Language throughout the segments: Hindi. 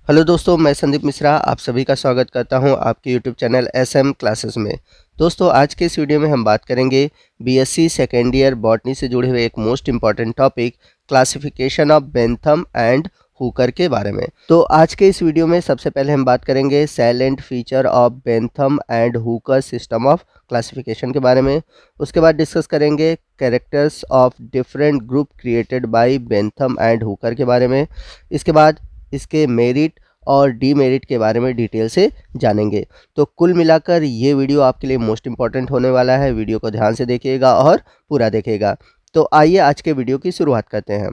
हेलो दोस्तों, मैं संदीप मिश्रा आप सभी का स्वागत करता हूं आपके यूट्यूब चैनल एसएम क्लासेस में। दोस्तों, आज के इस वीडियो में हम बात करेंगे बीएससी सेकेंड ईयर बॉटनी से जुड़े हुए एक most important topic classification of Bentham and Hooker के बारे में। तो आज के इस वीडियो में सबसे पहले हम बात करेंगे salient feature of Bentham and Hooker system of classification के बारे में। उसके बाद डिस्कस करेंगे characters of different group created by Bentham and Hooker के बारे में। इसके बाद इसके मेरिट और डीमेरिट के बारे में डिटेल से जानेंगे। तो कुल मिलाकर ये वीडियो आपके लिए मोस्ट इम्पॉर्टेंट होने वाला है। वीडियो को ध्यान से देखिएगा और पूरा देखिएगा। तो आइए आज के वीडियो की शुरुआत करते हैं।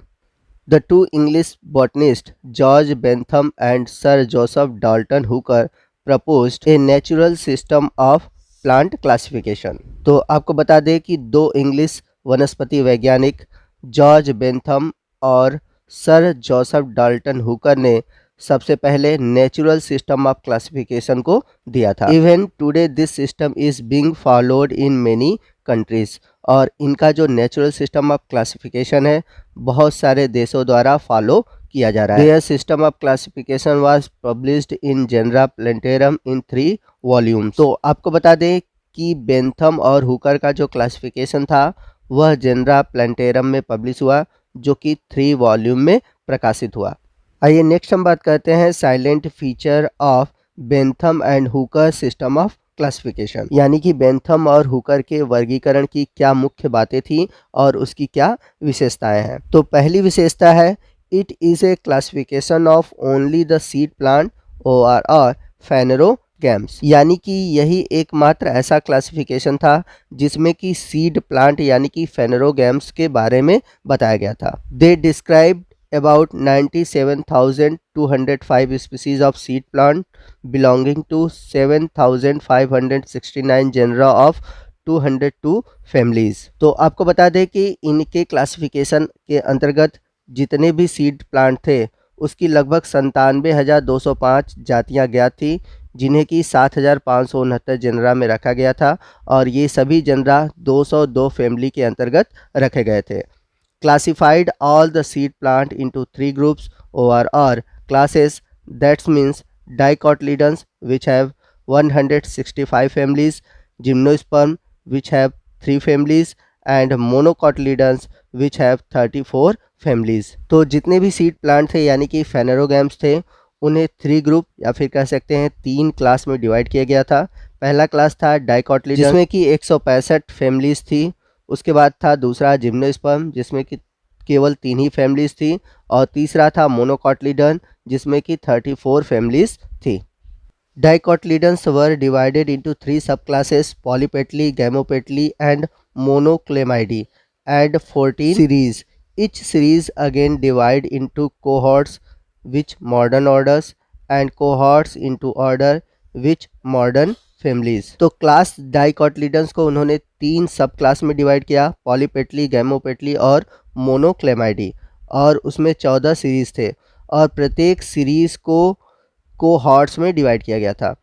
The two English botanist George Bentham and sir Joseph Dalton Hooker proposed a natural system of plant classification. तो आपको बता दें कि दो इंग्लिश वनस्पति वैज्ञानिक जॉर्ज बेंथम और सर जोसेफ डाल्टन हुकर ने सबसे पहले नेचुरल सिस्टम ऑफ क्लासिफिकेशन को दिया था। Even today this system is being followed in many countries. और इनका जो नेचुरल सिस्टम ऑफ क्लासिफिकेशन है बहुत सारे देशों द्वारा फॉलो किया जा रहा है। There system of classification was published in Genera Plantarum in 3 volumes. तो आपको बता दें कि बेंथम और हुकर का जो क्लासिफिकेशन था वह जेनरा प्लांटेरम में पब्लिश हुआ, जो कि 3 वॉल्यूम में प्रकाशित हुआ। आइए नेक्स्ट हम बात करते हैं silent feature of Bentham and Hooker system of classification, यानी कि बेंथम और हुकर के वर्गीकरण की क्या मुख्य बातें थी और उसकी क्या विशेषताएं हैं। तो पहली विशेषता है it is a classification of only the seed plant और फेनेरोगैम्स, यानी कि यही एकमात्र ऐसा क्लासिफिकेशन था जिसमें कि सीड प्लांट यानी कि फेनेरोगैम्स के बारे में बताया गया था। They describe about 97,205 species of seed plant belonging to 7,569 genera of 202 families। तो आपको बता दें कि इनके क्लासिफिकेशन के अंतर्गत जितने भी सीड प्लांट थे उसकी लगभग 97,205 जातियां ज्ञात थी, जिन्हें कि 7,569 जनरा में रखा गया था और ये सभी जनरा 202 फैमिली के अंतर्गत रखे गए थे। Classified all the seed plant into 3 groups or classes, that means dicotyledons which have 165 families, gymnosperm which have 3 families and monocotyledons which have 34 families। तो जितने भी सीड प्लांट थे यानी कि फेनेरोगैम्स थे उन्हें 3 ग्रुप या फिर कह सकते हैं 3 क्लास में डिवाइड किया गया था। पहला क्लास था डाइकोटिलीडन जिसमें कि 165 फैमिलीज थी। उसके बाद था दूसरा जिम्नोस्पर्म जिसमें कि केवल 3 ही फैमिलीज थी और तीसरा था मोनोकोटिलीडन जिसमें कि 34 फैमिलीज थी। डाइकोटिलीडन्स were divided into 3 sub classes polypetalae, gamopetalae and monochlamydeae and 14 series. Each series again divide into cohorts which modern orders and cohorts into order which modern families. तो क्लास डाइकोटिलीडन्स को उन्होंने 3 सब क्लास में डिवाइड किया, पॉलीपेटली, गैमोपेटली और मोनोक्लेमाइडी, और उसमें 14 सीरीज थे और प्रत्येक सीरीज को कोहॉर्ट्स में डिवाइड किया गया था।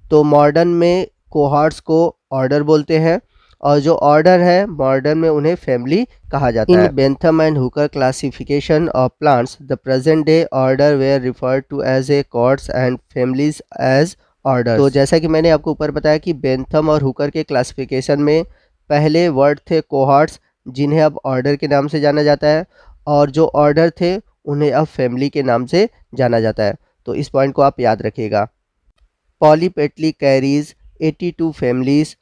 तो मॉडर्न में कोहॉर्ट्स को ऑर्डर बोलते हैं और जो ऑर्डर है मॉडर्न में उन्हें फैमिली कहा जाता है। In Bentham and Hooker classification of plants the present day order were referred to as a cohorts and families as order. तो जैसा कि मैंने आपको ऊपर बताया कि बेंथम और हुकर के क्लासिफिकेशन में पहले वर्ड थे कोहॉर्ट्स जिन्हें अब ऑर्डर के नाम से जाना जाता है और जो ऑर्डर थे उन्हें अब फैमिली के नाम से जाना जाता है। तो इस पॉइंट को आप याद रखिएगा। Polypetalae carries 82 families,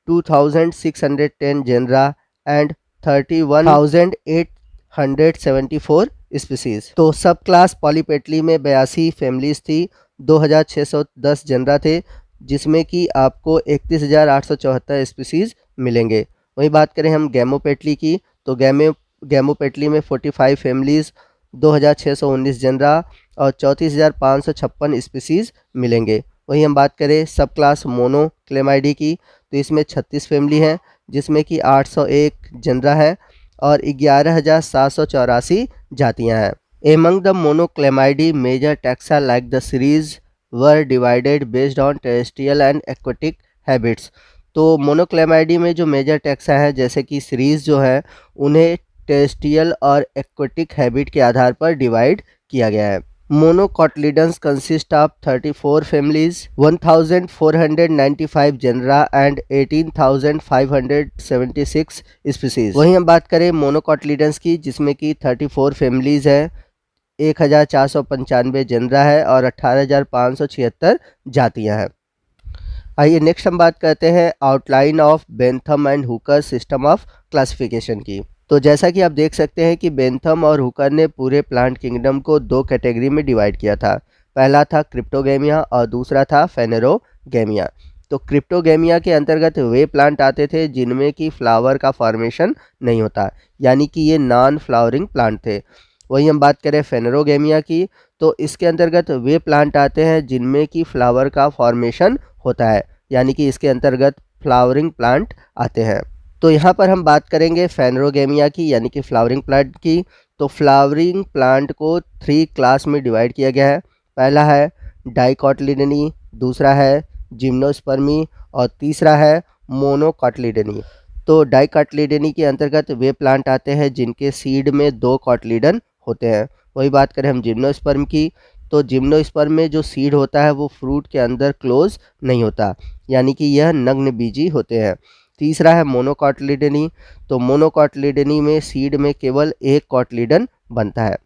2,610 genera and 31,874 species. तो सब क्लास पॉलीपेटली में 82 फैमिलीज थी, 2,610 जनरा थे जिसमें कि आपको 31,874 स्पीसीज मिलेंगे। वही बात करें हम गैमोपेटली की तो गैमोपेटली में 45 फैमिलीज, 2,619 जनरा और 34,556 स्पीसीज मिलेंगे। वही हम बात करें सब क्लास मोनोक्लेमाइडी की तो इसमें 36 फैमिली हैं जिसमें कि 801 जनरा है और 11,784 जातियां हैं। Among the monoclamidae, major taxa like the series were divided based on terrestrial and aquatic habits। तो मोनोक्लेमाइडी में जो मेजर टैक्सा है जैसे कि सीरीज जो है उन्हें टेरेस्ट्रियल और एक्वेटिक हैबिट के आधार पर डिवाइड किया गया है। Monocotyledons consist of 34 families, 1495 genera and 18,576 species। वहीं हम बात करें मोनोकॉटलीडन्स की, जिसमें कि 34 फैमिलीज है, 1495 जनरा है और 18,576 जातियां हैं। आइए नेक्स्ट हम बात करते हैं outline of Bentham and Hooker system of classification की। तो जैसा कि आप देख सकते हैं कि बेंथम और हुकर ने पूरे प्लांट किंगडम को दो कैटेगरी में डिवाइड किया था। पहला था क्रिप्टोगेमिया और दूसरा था फेनेरोगेमिया। तो क्रिप्टोगेमिया के अंतर्गत वे प्लांट आते थे जिनमें कि फ्लावर का फॉर्मेशन नहीं होता, यानी कि ये नॉन फ्लावरिंग प्लांट थे। वहीं हम बात करें फेनेरोगेमिया की, तो इसके अंतर्गत वे प्लांट आते हैं जिनमें कि फ्लावर का फॉर्मेशन होता है, यानी कि इसके अंतर्गत फ्लावरिंग प्लांट आते हैं। तो यहाँ पर हम बात करेंगे फेनेरोगेमिया की, यानी कि फ्लावरिंग प्लांट की। तो फ्लावरिंग प्लांट को 3 क्लास में डिवाइड किया गया है। पहला है डाइकोटिलिडनी, दूसरा है जिम्नोस्पर्मी और तीसरा है मोनोकोटिलिडनी। तो डाइकोटिलिडनी के अंतर्गत वे प्लांट आते हैं जिनके सीड में 2 कोटिलिडन होते हैं। वही बात करें हम जिम्नोस्पर्म की, तो जिम्नोस्पर्म में जो सीड होता है वो फ्रूट के अंदर क्लोज नहीं होता, यानी कि यह नग्न बीजी होते हैं। तीसरा है मोनोकोटिलिडनी, तो मोनोकोटिलिडनी में सीड में केवल एक कोटिलिडन बनता है।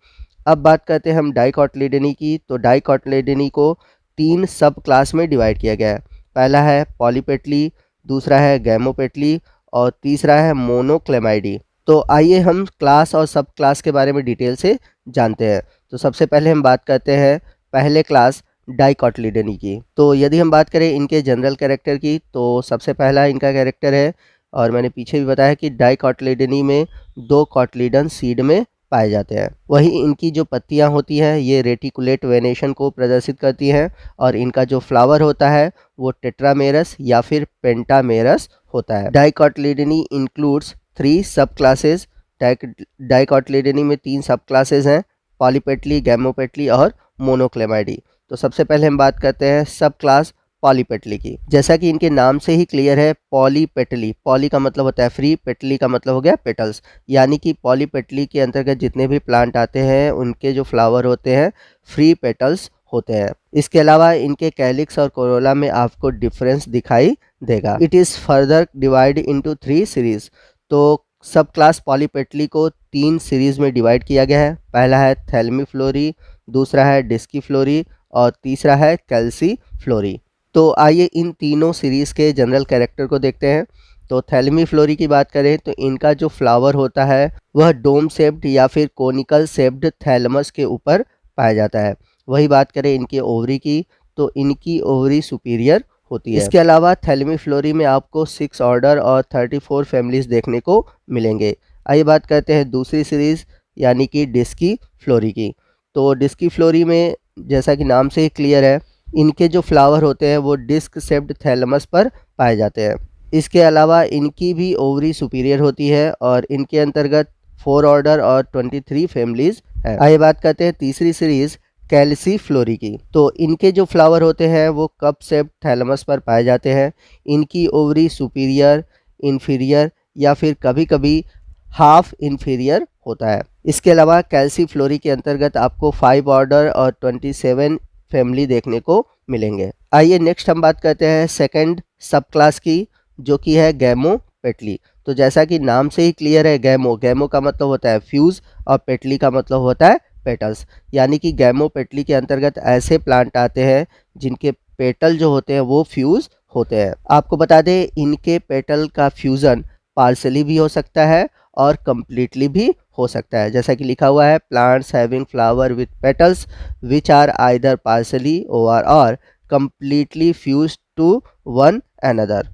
अब बात करते हैं हम डाइकोटिलिडनी की, तो डाइकोटिलिडनी को 3 सब क्लास में डिवाइड किया गया है। पहला है पॉलीपेटली, दूसरा है गैमोपेटली और तीसरा है मोनोक्लेमाइडी। तो आइए हम क्लास और सब क्लास के बारे में डिटेल से जानते हैं। तो सबसे पहले हम बात करते हैं पहले क्लास डाइकोटिलिडनी की। तो यदि हम बात करें इनके जनरल कैरेक्टर की, तो सबसे पहला इनका कैरेक्टर है, और मैंने पीछे भी बताया कि डाइकोटिलिडनी में 2 कोटिलिडन सीड में पाए जाते हैं। वहीं इनकी जो पत्तियां होती हैं ये रेटिकुलेट वेनेशन को प्रदर्शित करती हैं, और इनका जो फ्लावर होता है वो टेट्रामेरस या फिर पेंटामेरस होता है। डाइकोटिलिडनी इंक्लूड्स 3 सब क्लासेस। डाइकोटिलिडनी में 3 सब क्लासेस हैं, पॉलीपेटली, गैमोपेटली और मोनोक्लेमाइडी। तो सबसे पहले हम बात करते हैं सब क्लास पॉलीपेटली की। जैसा कि इनके नाम से ही क्लियर है, पॉलीपेटली, पॉली का मतलब होता है फ्री, पेटली का मतलब हो गया पेटल्स, यानी कि पॉलीपेटली के अंतर्गत जितने भी प्लांट आते हैं उनके जो फ्लावर होते हैं फ्री पेटल्स होते हैं। इसके अलावा इनके कैलिक्स और कोरोला में आपको डिफरेंस दिखाई देगा। It is further divide into 3 series. तो सब क्लास पॉलीपेटली को 3 सीरीज में डिवाइड किया गया है। पहला है थैलमीफ्लोरी, दूसरा है डिस्कीफ्लोरी और तीसरा है कैल्सीफ्लोरी। तो आइए इन तीनों सीरीज़ के जनरल कैरेक्टर को देखते हैं। तो थैलमीफ्लोरी की बात करें तो इनका जो फ्लावर होता है वह डोम शेप्ड या फिर कोनिकल शेप्ड थैलमस के ऊपर पाया जाता है। वही बात करें इनके ओवरी की, तो इनकी ओवरी सुपीरियर होती है। इसके अलावा थैलमीफ्लोरी में आपको 6 ऑर्डर और 34 फैमिलीज देखने को मिलेंगे। आइए बात करते हैं दूसरी सीरीज़ यानी कि डिस्कीफ्लोरी की। तो डिस्कीफ्लोरी में जैसा कि नाम से ही क्लियर है, इनके जो फ्लावर होते हैं वो डिस्क शेप्ड थैलमस पर पाए जाते हैं। इसके अलावा इनकी भी ओवरी सुपीरियर होती है और इनके अंतर्गत 4 ऑर्डर और 23 फैमिलीज हैं। आइए बात करते हैं तीसरी सीरीज कैल्सीफ्लोरी की। तो इनके जो फ्लावर होते हैं वो कप शेप्ड थैलमस पर पाए जाते हैं। इनकी ओवरी सुपीरियर, इन्फीरियर या फिर कभी कभी हाफ इन्फीरियर होता है। इसके अलावा कैल्सीफ्लोरी के अंतर्गत आपको 5 ऑर्डर और 27 फैमिली देखने को मिलेंगे। आइए नेक्स्ट हम बात करते हैं सेकंड सब क्लास की, जो कि है गैमोपेटली। तो जैसा कि नाम से ही क्लियर है, गैमो का मतलब होता है फ्यूज और पेटली का मतलब होता है पेटल्स, यानी कि गैमोपेटली के अंतर्गत ऐसे प्लांट आते हैं जिनके पेटल जो होते हैं वो फ्यूज होते हैं। आपको बता दें इनके पेटल का फ्यूज़न पार्सली भी हो सकता है और कम्प्लीटली भी हो सकता है। जैसा कि लिखा हुआ है, plants having flower with petals which are either partly और completely fuse to one another.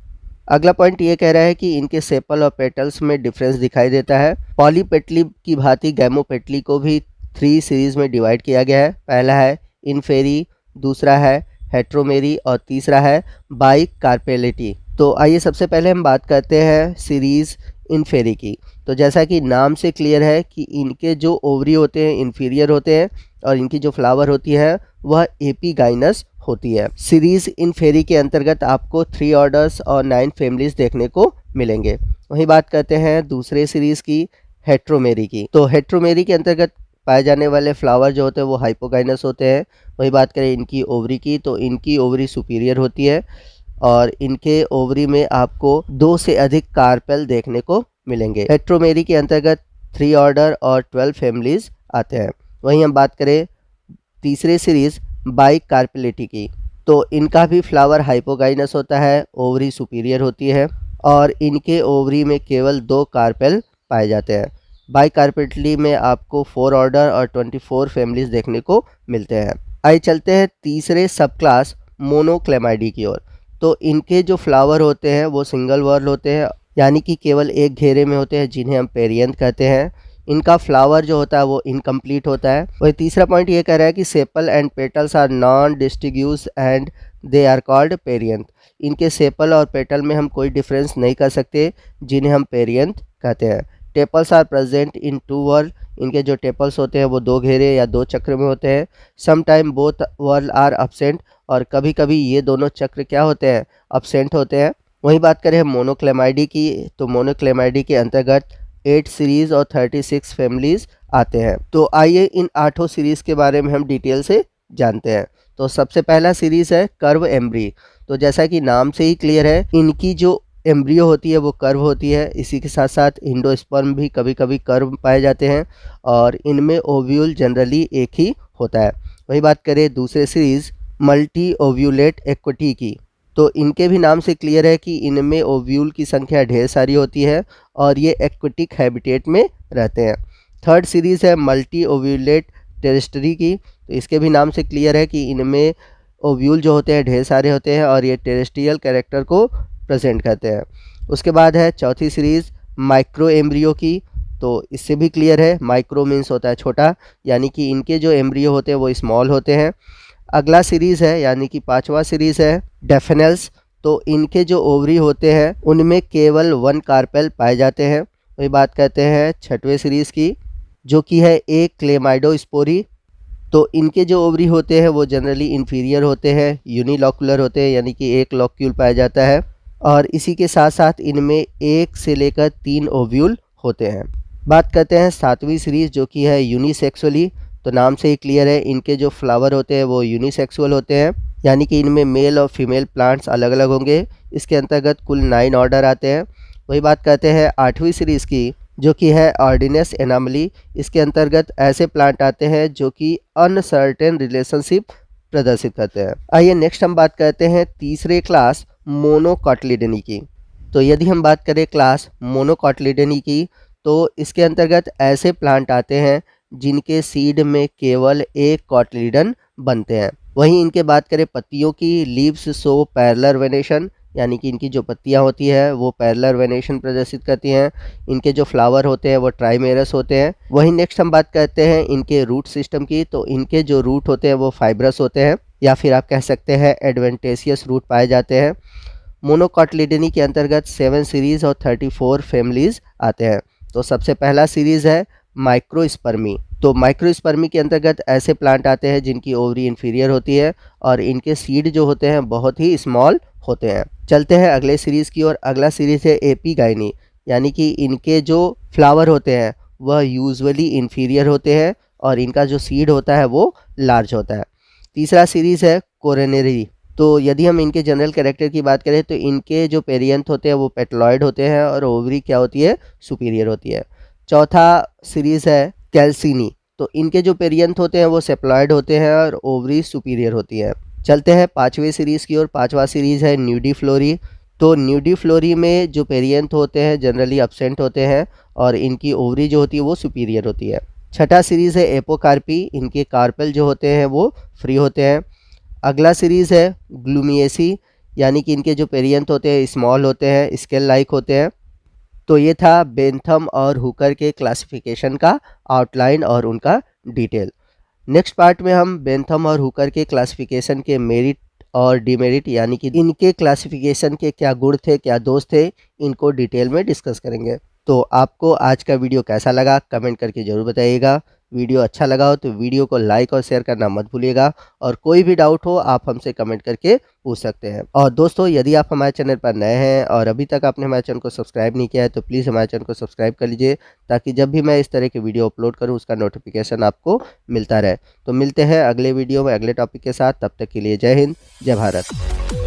अगला पॉइंट ये कह रहा है कि इनके सेपल और पेटल्स में डिफरेंस दिखाई देता है। पॉलीपेटली की भांति गैमोपेटली को भी 3 सीरीज में डिवाइड किया गया है। पहला है इनफेरी, दूसरा है हेट्रोमेरी और तीसरा है बाइकार्पेलिटी। तो आइए सबसे पहले हम बात करते हैं सीरीज इनफेरी की। तो जैसा कि नाम से क्लियर है कि इनके जो ओवरी होते हैं इन्फीरियर होते हैं और इनकी जो फ्लावर होती है वह एपीगाइनस होती है। सीरीज इनफेरी के अंतर्गत आपको 3 ऑर्डर्स और 9 फैमिलीज देखने को मिलेंगे। वहीं बात करते हैं दूसरे सीरीज की, हेट्रोमेरी की। तो हेट्रोमेरी के अंतर्गत पाए जाने वाले फ्लावर जो होते हैं वो हाइपोगाइनस होते हैं। वही बात करें इनकी ओवरी की, तो इनकी ओवरी सुपीरियर होती है और इनके ओवरी में आपको 2 से अधिक कार्पेल देखने को मिलेंगे। हेट्रोमेरी के अंतर्गत 3 ऑर्डर और 12 फैमिलीज आते हैं। वहीं हम बात करें तीसरे सीरीज बाई कार्पेलिटी की, तो इनका भी फ्लावर हाइपोगाइनस होता है, ओवरी सुपीरियर होती है और इनके ओवरी में केवल 2 कार्पेल पाए जाते हैं। बाई कार्पेलिटी में आपको 4 ऑर्डर और 24 फैमिलीज देखने को मिलते हैं। आइए चलते हैं तीसरे सब क्लास मोनोक्लेमाइडी की ओर। तो इनके जो फ्लावर होते हैं वो सिंगल वर्ल होते हैं, यानी कि केवल एक घेरे में होते हैं, जिन्हें हम पेरियंथ कहते हैं। इनका फ्लावर जो होता है वो इनकम्प्लीट होता है। वही तीसरा पॉइंट ये कह रहा है कि sepal and petals are non distinguish and they are called perianth. इनके सेपल और पेटल में हम कोई डिफरेंस नहीं कर सकते, जिन्हें हम पेरियंथ कहते हैं। Tepals are present in 2 whorl. इनके जो टेपल्स होते हैं वो 2 घेरे या 2 चक्र में होते हैं। Some time both whorl are absent, और कभी कभी ये दोनों चक्र क्या होते हैं, एब्सेंट होते हैं। वहीं बात करें मोनोक्लेमाइडी की, तो मोनोक्लेमाइडी के अंतर्गत 8 सीरीज़ और 36 फैमिलीज़ आते हैं। तो आइए इन 8 सीरीज़ के बारे में हम डिटेल से जानते हैं। तो सबसे पहला सीरीज़ है कर्व एम्ब्री। तो जैसा कि नाम से ही क्लियर है, इनकी जो एम्ब्रियो होती है वो कर्व होती है। इसी के साथ साथ इंडोस्पर्म भी कभी कभी कर्व पाए जाते हैं और इनमें ओव्यूल जनरली एक ही होता है। वही बात करें दूसरे सीरीज़ मल्टी ओव्यूलेट एक्विटी की, तो इनके भी नाम से क्लियर है कि इनमें ओव्यूल की संख्या ढेर सारी होती है और ये एक्विटिक हैबिटेट में रहते हैं। थर्ड सीरीज़ है मल्टी ओव्यूलेट टेरेस्ट्री की, तो इसके भी नाम से क्लियर है कि इनमें ओव्यूल जो होते हैं ढेर सारे होते हैं और ये टेरेस्ट्रियल कैरेक्टर को प्रेजेंट करते हैं। उसके बाद है चौथी सीरीज़ माइक्रो एम्ब्रियो की, तो इससे भी क्लियर है, माइक्रो मीन्स होता है छोटा, यानी कि इनके जो एम्ब्रियो होते हैं वो स्मॉल होते हैं। अगला सीरीज़ है यानी कि 5वां सीरीज़ है डेफेनल्स, तो इनके जो ओवरी होते हैं उनमें केवल 1 कार्पेल पाए जाते हैं। वही बात करते हैं 6वें सीरीज़ की, जो कि है एक क्लेमाइडोस्पोरी। तो इनके जो ओवरी होते हैं वो जनरली इन्फीरियर होते हैं, यूनिलॉकुलर होते हैं, यानी कि एक लॉक्यूल पाया जाता है और इसी के साथ साथ इनमें 1 से लेकर 3 ओव्यूल होते हैं। बात करते हैं 7वीं सीरीज़, जो कि है यूनिसेक्सुअली। तो नाम से ही क्लियर है, इनके जो फ्लावर होते हैं वो यूनिसेक्सुअल होते हैं, यानी कि इनमें मेल और फीमेल प्लांट्स अलग अलग होंगे। इसके अंतर्गत कुल 9 ऑर्डर आते हैं। वही बात करते हैं 8वीं सीरीज़ की, जो कि है ऑर्डिनस एनामली। इसके अंतर्गत ऐसे प्लांट आते हैं जो कि अनसर्टेन रिलेशनशिप प्रदर्शित करते हैं। आइए नेक्स्ट हम बात करते हैं तीसरे क्लास मोनोकॉटिलिडनी की। तो यदि हम बात करें क्लास मोनोकॉटिलिडनी की, तो इसके अंतर्गत ऐसे प्लांट आते हैं जिनके सीड में केवल एक कॉटिलिडन बनते हैं। वहीं इनके बात करें पत्तियों की, लीव्स शो पैरेलल वेनेशन, यानी कि इनकी जो पत्तियां होती है वो पैरेलल वेनेशन प्रदर्शित करती हैं। इनके जो फ्लावर होते हैं वो ट्राइमेरस होते हैं। वहीं नेक्स्ट हम बात करते हैं इनके रूट सिस्टम की, तो इनके जो रूट होते हैं वो फाइब्रस होते हैं, या फिर आप कह सकते हैं एडवेंटेशियस रूट पाए जाते हैं। मोनोकॉटिलिडनी के अंतर्गत 7 सीरीज़ और 34 फैमिलीज आते हैं। तो सबसे पहला सीरीज़ है माइक्रोस्पर्मी। तो माइक्रोस्पर्मी के अंतर्गत ऐसे प्लांट आते हैं जिनकी ओवरी इन्फीरियर होती है और इनके सीड जो होते हैं बहुत ही स्मॉल होते हैं। चलते हैं अगले सीरीज़ की ओर। अगला सीरीज़ है एपीगाइनी, यानी कि इनके जो फ्लावर होते हैं वह यूजुअली इन्फीरियर होते हैं और इनका जो सीड होता है वो लार्ज होता है। तीसरा सीरीज़ है कोरोनरी। तो यदि हम इनके जनरल कैरेक्टर की बात करें तो इनके जो पेरियंथ होते हैं वो पेटलॉइड होते हैं और ओवरी क्या होती है, सुपीरियर होती है। चौथा सीरीज़ है कैल्सिनी। तो इनके जो पेरियंथ होते हैं वो सेप्लॉइड होते हैं और ओवरी सुपीरियर होती है। चलते हैं 5वें सीरीज़ की ओर। 5वां सीरीज़ है न्यूडीफ्लोरी। तो न्यूडीफ्लोरी में जो पेरियंथ होते हैं जनरली एब्सेंट होते हैं और इनकी ओवरी जो होती है वो सुपीरियर होती है। छठा सीरीज़ है एपोकार्पी। इनके कार्पेल जो होते हैं वो फ्री होते हैं। अगला सीरीज़ है ग्लूमिएसी, यानी कि इनके जो पेरियंथ होते हैं स्मॉल होते हैं, स्केल लाइक होते हैं। तो ये था बेंथम और हुकर के क्लासिफिकेशन का आउटलाइन और उनका डिटेल। नेक्स्ट पार्ट में हम बेंथम और हुकर के क्लासिफिकेशन के मेरिट और डिमेरिट, यानी कि इनके क्लासिफिकेशन के क्या गुण थे, क्या दोष थे, इनको डिटेल में डिस्कस करेंगे। तो आपको आज का वीडियो कैसा लगा कमेंट करके ज़रूर बताइएगा। वीडियो अच्छा लगा हो तो वीडियो को लाइक और शेयर करना मत भूलिएगा, और कोई भी डाउट हो आप हमसे कमेंट करके पूछ सकते हैं। और दोस्तों, यदि आप हमारे चैनल पर नए हैं और अभी तक आपने हमारे चैनल को सब्सक्राइब नहीं किया है तो प्लीज़ हमारे चैनल को सब्सक्राइब कर लीजिए, ताकि जब भी मैं इस तरह के वीडियो अपलोड करूँ उसका नोटिफिकेशन आपको मिलता रहे। तो मिलते हैं अगले वीडियो में अगले टॉपिक के साथ, तब तक के लिए जय हिंद, जय भारत।